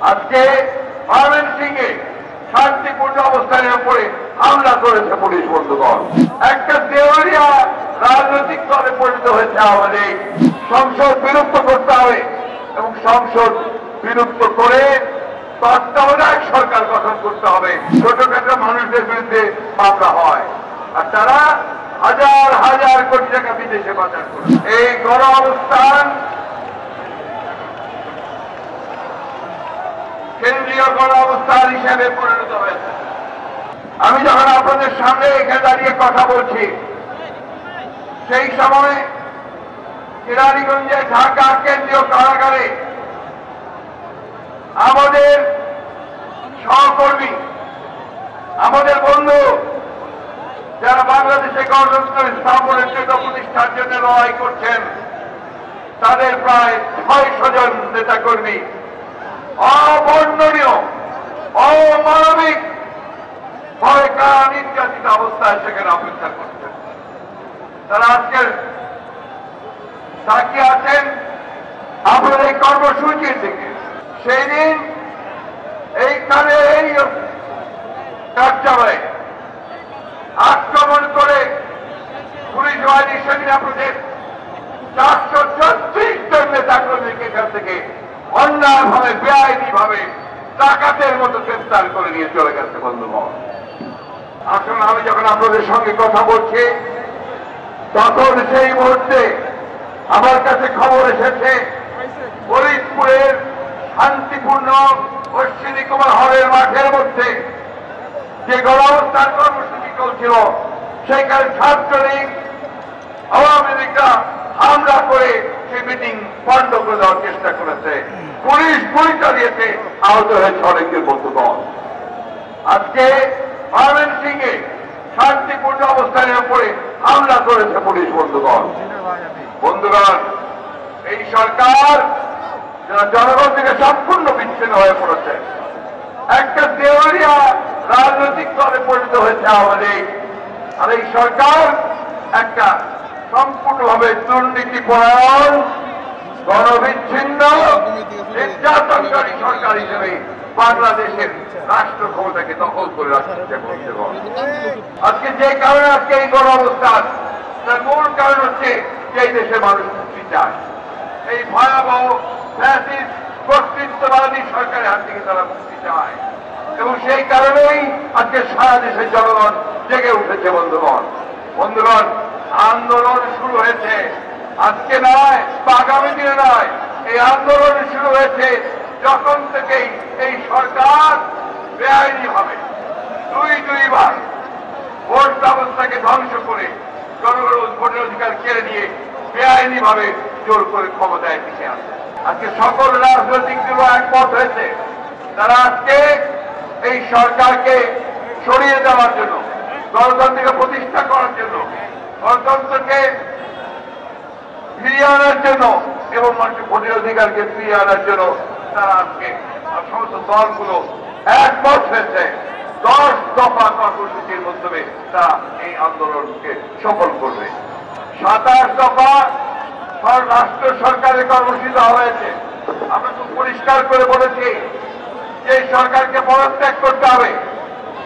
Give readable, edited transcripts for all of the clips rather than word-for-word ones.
আজকে ময়মনসিংহে শান্তিপূর্ণ অবস্থানের উপরে হামলা করেছে পুলিশ বন্ধুগণ। একটা দেওয়ালিয়া রাজনৈতিক দলে পরিণত হয়েছে আমাদের। সংসদ বিলুপ্ত করতে হবে এবং সংসদ বিলুপ্ত করে তত্ত্বাবধায়ক সরকার গঠন করতে হবে। ছোটখাটো মানুষদের বিরুদ্ধে মামলা হয় আর তারা হাজার হাজার কোটি টাকা বিদেশে পাচার করে। এই গণ অবস্থান কেন্দ্রীয় গণ অবস্থান হিসেবে পরিণত হয়েছে। আমি যখন আপনাদের সামনে এখানে দাঁড়িয়ে কথা বলছি, সেই সময় কেরানীগঞ্জে ঢাকা কেন্দ্রীয় কারাগারে আমাদের সহকর্মী, আমাদের বন্ধু যারা বাংলাদেশে গণতন্ত্র স্থাপনের জন্য প্রতিষ্ঠার জন্য লড়াই করছেন, তাদের প্রায় 600 জন নেতাকর্মী অবর্ণনীয় অমানবিক ভয়ঙ্কর নির্যাতিত অবস্থায় সেখানে অপেক্ষা করছেন। তারা আজকের তাকিয়ে আছেন আপনাদের এই কর্মসূচির দিকে। সেই দিন এইখানে এই কার্যালয়ে আক্রমণ করে পুলিশ বাহিনী সেদিন আপনাদের 436 জন নেতাকর্মীকে এখান থেকে অন্যায়ভাবে বেআইনি ভাবে ডাকাতের মতো গ্রেফতার করে নিয়ে চলে গেছে বন্ধুগণ। আসলে আমি যখন আপনাদের সঙ্গে কথা বলছি, তখন সেই মুহূর্তে আমার কাছে খবর এসেছে ফরিদপুরের শান্তিপূর্ণ অশ্বিনী কুমার হলের মাঠের মধ্যে যে গণঅবস্থান কর্মসূচি চলছিল, সেখানে ছাত্রলীগ আওয়ামী লীগরা হামলা করে সেই মিটিং বন্ধ করে দেওয়ার চেষ্টা করেছে। পুলিশ গুলি চালিয়েছে, আহত হয়েছে অনেকের বন্ধুগণ। আজকে ময়মনসিংহে শান্তিপূর্ণ অবস্থানের উপরে হামলা করেছে পুলিশ বন্ধুগণ। এই সরকার জনগণ থেকে সম্পূর্ণ বিচ্ছিন্ন হয়ে পড়েছে। একটা দেওয়ালিয়া রাজনৈতিক দলে পরিণত হয়েছে আমাদের। আর এই সরকার একটা সম্পূর্ণভাবে দুর্নীতিপরায়ণ গণবিচ্ছিন্ন নির্যাতনকারী সরকার হিসেবে বাংলাদেশের রাষ্ট্র ক্ষমতাকে দখল করে রাখতে বলতে। আজকে যে কারণে আজকে এই গণ অবস্থান, তার মূল কারণ হচ্ছে যে এই দেশের মানুষ মুক্তি চায়। এই ভয়াবহ ফ্যাসিস্ট কর্তৃত্ববাদী সরকারের হাত থেকে তারা মুক্তি চায় এবং সেই কারণেই আজকে সারা দেশের জনগণ জেগে উঠেছে বন্ধুগণ। বন্ধুগণ, আন্দোলন শুরু হয়েছে আজকে নয় বা আগামী দিনে নয়। এই আন্দোলন শুরু হয়েছে যখন থেকেই এই সরকার বেআইনি ভাবে দুইবার ভোট ব্যবস্থাকে ধ্বংস করে জনগণের ভোটের অধিকার কেড়ে নিয়ে বেআইনি ভাবে জোর করে ক্ষমতায় টিকে আছে। আজকে সকল রাজনৈতিক দল একমত হয়েছে, তারা আজকে এই সরকারকে সরিয়ে দেওয়ার জন্য, গণতন্ত্রকে প্রতিষ্ঠা করার জন্য, গণতন্ত্রকে ফিরিয়ে আনার জন্য এবং মানুষের ভোটের অধিকারকে ফিরিয়ে আনার জন্য তারা আজকে সমস্ত দলগুলো একমত হয়েছে। 10 দফা কর্মসূচির মাধ্যমে তারা এই আন্দোলনকে সফল করবে। 27 দফা রাষ্ট্র সরকারের কর্মসূচি দেওয়া হয়েছে। আমরা খুব পরিষ্কার করে বলেছি যে সরকারকে পদত্যাগ করতে হবে,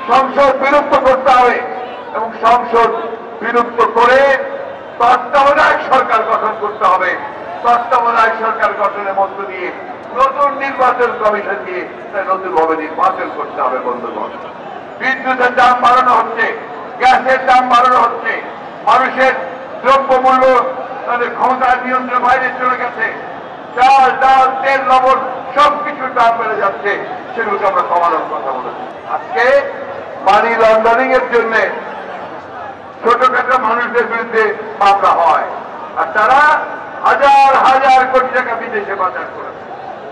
সংসদ বিলুপ্ত করতে হবে এবং সংসদ বিলুপ্ত করে তত্ত্বাবধায়ক সরকার গঠন করতে হবে। তত্ত্বাবধায়ক সরকার গঠনের মধ্য দিয়ে নতুন নির্বাচন কমিশন দিয়ে নতুনভাবে নির্বাচন করতে হবে বন্ধুগণ। বিদ্যুতের দাম বাড়ানো হচ্ছে, গ্যাসের দাম বাড়ানো হচ্ছে, মানুষের দ্রব্যমূল্য তাদের ক্ষমতার নিয়ন্ত্রণের বাইরে চলে গেছে। চাল, ডাল, তেল, লবণ সবকিছুর দাম বেড়ে যাচ্ছে, সেগুলোকে আমরা কমানোর কথা বলেছি। আজকে মানি লন্ডারিং এর জন্য ছোটখাটো মানুষদের বিরুদ্ধে মামলা হয় আর তারা হাজার হাজার কোটি টাকা বিদেশে পাচার করেছে।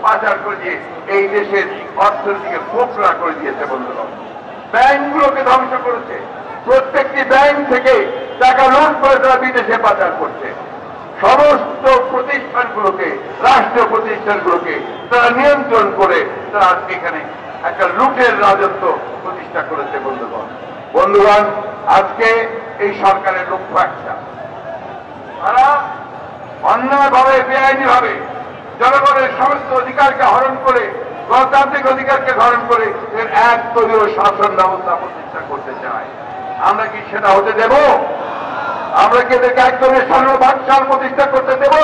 পাচার করে দিয়ে এই দেশের অর্থনীতিকে ফোকরা করে দিয়েছে বন্ধুগণ। ব্যাংকগুলোকে ধ্বংস করেছে, প্রত্যেকটি ব্যাংক থেকে টাকা লুট করে তারা বিদেশে পাচার করছে। সমস্ত প্রতিষ্ঠানগুলোকে, রাষ্ট্রীয় প্রতিষ্ঠানগুলোকে তারা নিয়ন্ত্রণ করে তারা এখানে একটা লুটের রাজত্ব প্রতিষ্ঠা করেছে বন্ধুগণ। বন্ধুগণ, আজকে এই সরকারের লক্ষ্য একটা, তারা অন্যায়ভাবে বেআইনি ভাবে জনগণের সমস্ত অধিকারকে হরণ করে গণতান্ত্রিক অধিকারকে ধারণ করে এর এক দলীয় শাসন ব্যবস্থা প্রতিষ্ঠা করতে চায়। আমরা কি সেটা হতে দেব? আমরা কি এদেরকে এক দলীয় শাসন প্রতিষ্ঠা করতে দেব?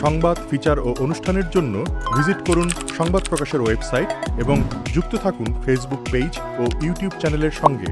সংবাদ, ফিচার ও অনুষ্ঠানের জন্য ভিজিট করুন সংবাদ প্রকাশের ওয়েবসাইট এবং যুক্ত থাকুন ফেসবুক পেজ ও ইউটিউব চ্যানেলের সঙ্গে।